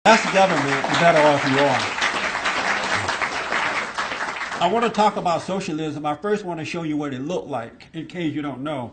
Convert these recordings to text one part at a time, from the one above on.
That's the government, the better off you are. I want to talk about socialism. I first want to show you what it looked like, in case you don't know.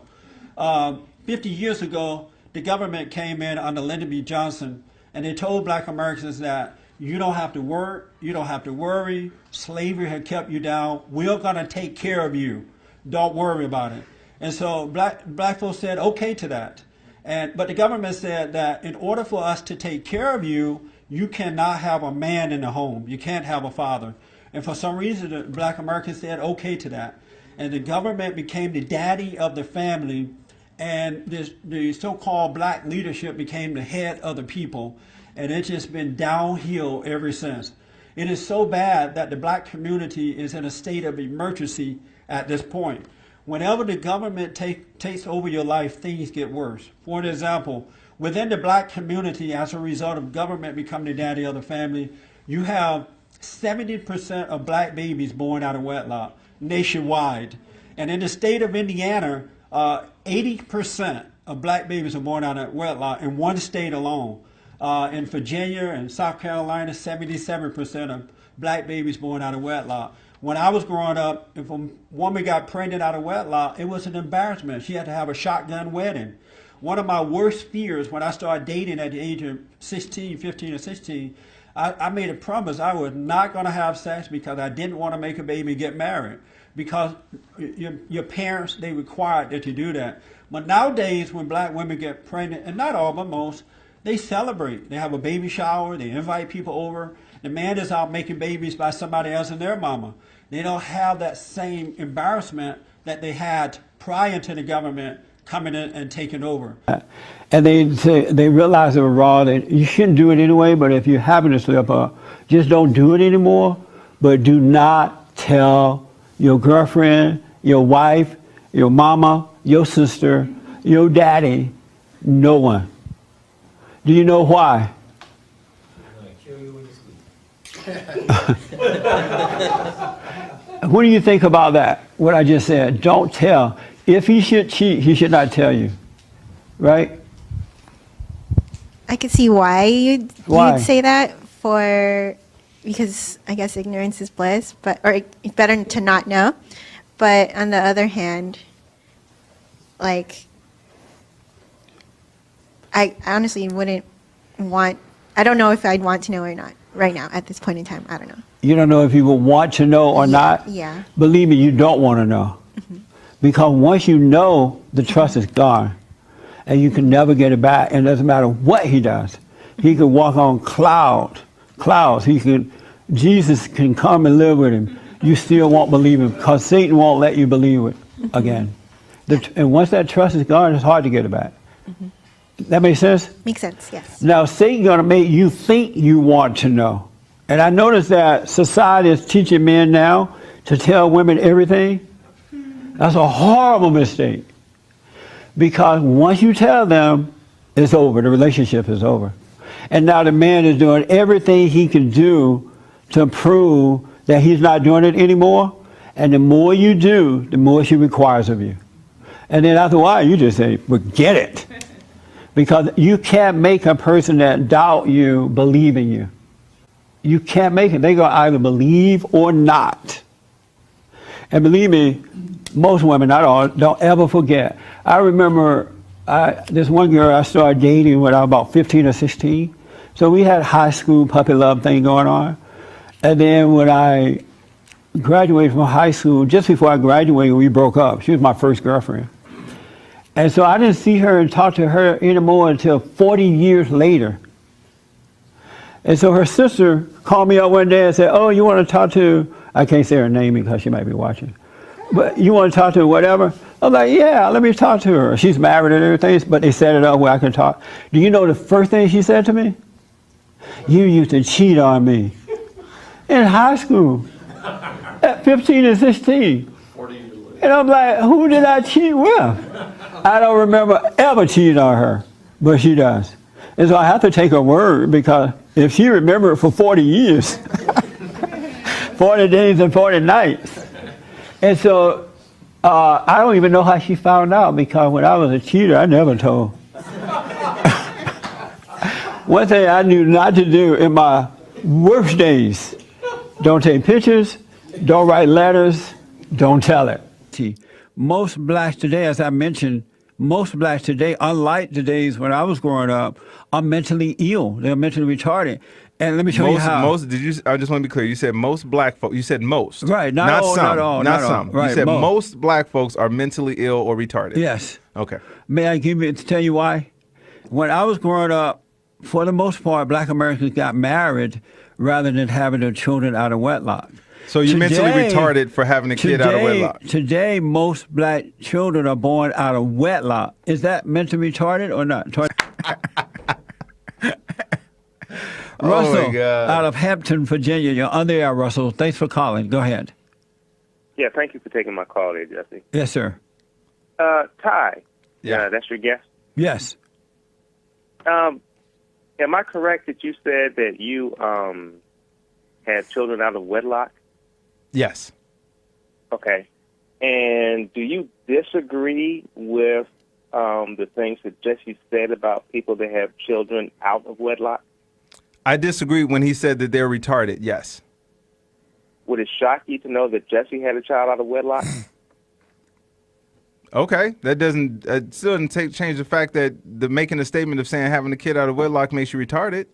50 years ago, the government came in under Lyndon B. Johnson, and they told black Americans that you don't have to work, you don't have to worry, slavery had kept you down, we're going to take care of you, don't worry about it. And so black folks said okay to that. But the government said that in order for us to take care of you, you cannot have a man in the home. You can't have a father. And for some reason, the black Americans said okay to that. And the government became the daddy of the family, and the so-called black leadership became the head of the people. And it's just been downhill ever since. It is so bad that the black community is in a state of emergency at this point. Whenever the government takes over your life, things get worse. For an example, within the black community, as a result of government becoming the daddy of the family, you have 70% of black babies born out of wedlock nationwide. And in the state of Indiana, 80% of black babies are born out of wedlock in one state alone. In Virginia and South Carolina, 77% of black babies born out of wedlock. When I was growing up, if a woman got pregnant out of wedlock, it was an embarrassment. She had to have a shotgun wedding. One of my worst fears when I started dating at the age of 15 or 16, I made a promise I was not going to have sex because I didn't want to make a baby and get married. Because your parents, they required that you do that. But nowadays, when black women get pregnant, and not all, but most, they celebrate. They have a baby shower. They invite people over. The man is out making babies by somebody else and their mama. They don't have that same embarrassment that they had prior to the government coming in and taking over. And they realize they were wrong. That you shouldn't do it anyway, but if you happen to slip up, just don't do it anymore. But do not tell your girlfriend, your wife, your mama, your sister, your daddy, no one. Do you know why? What do you think about that? What I just said? Don't tell. If he should cheat, he should not tell you, right? I could see why you'd say that because I guess ignorance is bliss, or it's better to not know. But on the other hand, like, I honestly wouldn't want. I don't know if I'd want to know or not right now at this point in time. I don't know. You don't know if you would want to know or not? Yeah. Believe me, you don't want to know. Mm-hmm. Because once you know, the trust is gone. And you can never get it back. And it doesn't matter what he does. He could walk on clouds. Jesus can come and live with him. You still won't believe him because Satan won't let you believe it again. And once that trust is gone, it's hard to get it back. Mm-hmm. That makes sense? Makes sense, yes. Now, Satan's going to make you think you want to know. And I notice that society is teaching men now to tell women everything. That's a horrible mistake. Because once you tell them, it's over. The relationship is over. And now the man is doing everything he can do to prove that he's not doing it anymore. And the more you do, the more she requires of you. And then after a while, you just say, forget it. Because you can't make a person that doubt you believe in you. You can't make it. They're going to either believe or not. And believe me, most women, not all, don't ever forget. I remember this one girl I started dating when I was about 15 or 16. So we had high school puppy love thing going on. And then when I graduated from high school, just before I graduated, we broke up. She was my first girlfriend. And so I didn't see her and talk to her anymore until 40 years later. And so her sister called me up one day and said, oh, you want to talk to, I can't say her name because she might be watching, but you want to talk to her, whatever? I'm like, yeah, let me talk to her. She's married and everything, but they set it up where I can talk. Do you know the first thing she said to me? You used to cheat on me. In high school, at 15 and 16. 40 years later. And I'm like, who did I cheat with? I don't remember ever cheating on her, but she does. And so I have to take her word because if she remembered for 40 years, 40 days and 40 nights. And so I don't even know how she found out because when I was a cheater, I never told. One thing I knew not to do in my worst days: don't take pictures, don't write letters, don't tell it. Most blacks today, as I mentioned, most blacks today, unlike the days when I was growing up, are mentally ill. They're mentally retarded. And let me show you how. I just want to be clear. You said most black folks. You said most. Right. Not all, some. Not all. Not some. Right, you said most black folks are mentally ill or retarded. Yes. Okay. May I tell you why? When I was growing up, for the most part, black Americans got married rather than having their children out of wedlock. So you're mentally retarded for having a kid out of wedlock. Today, most black children are born out of wedlock. Is that mentally retarded or not? Russell, out of Hampton, Virginia. You're on the air, Russell. Thanks for calling. Go ahead. Yeah, thank you for taking my call there, Jesse. Yes, sir. Ty. Yeah. That's your guest? Yes. Am I correct that you said that you had children out of wedlock? Yes. Okay. And do you disagree with the things that Jesse said about people that have children out of wedlock? I disagree when he said that they're retarded, yes. Would it shock you to know that Jesse had a child out of wedlock? Okay. That still doesn't change the fact that making a statement of saying having a kid out of wedlock makes you retarded.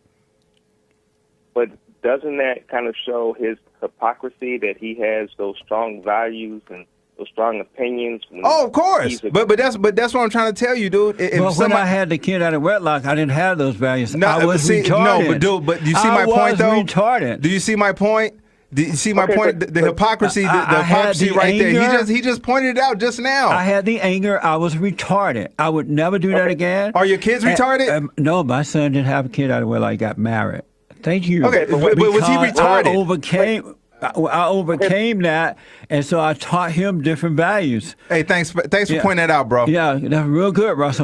But doesn't that kind of show his hypocrisy that he has those strong values and those strong opinions? Oh, of course. But that's what I'm trying to tell you, dude. When I had the kid out of wedlock, I didn't have those values. I was retarded. No, but do you see my point, though? I was retarded. Do you see my point? Do you see my point? The hypocrisy, the hypocrisy right there. He just pointed it out just now. I had the anger. I was retarded. I would never do that again. Are your kids retarded? No, my son didn't have a kid out of wedlock. He got married. Thank you. Okay, but was he retarded? I overcame that, and so I taught him different values. Hey, thanks for pointing that out, bro. Yeah, that's real good, Russell.